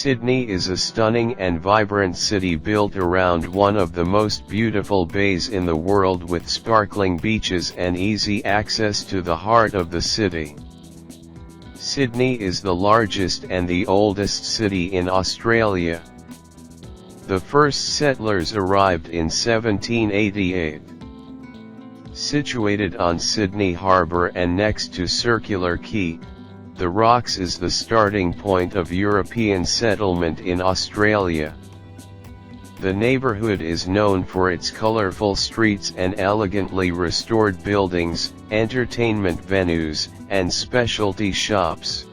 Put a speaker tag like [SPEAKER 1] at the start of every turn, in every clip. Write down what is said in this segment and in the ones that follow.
[SPEAKER 1] Sydney is a stunning and vibrant city built around one of the most beautiful bays in the world with sparkling beaches and easy access to the heart of the city. Sydney is the largest and the oldest city in Australia. The first settlers arrived in 1788. Situated on Sydney Harbour and next to Circular Quay, the Rocks is the starting point of European settlement in Australia. The neighbourhood is known for its colourful streets and elegantly restored buildings, entertainment venues, and specialty shops.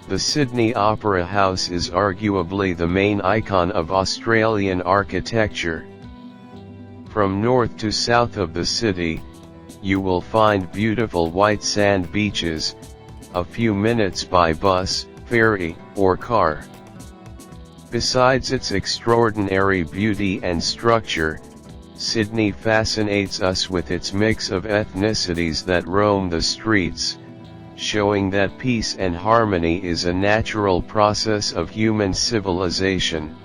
[SPEAKER 1] The Sydney Opera House is arguably the main icon of Australian architecture. From north to south of the city, you will find beautiful white sand beaches, a few minutes by bus, ferry, or car. Besides its extraordinary beauty and structure, Sydney fascinates us with its mix of ethnicities that roam the streets, showing that peace and harmony is a natural process of human civilization.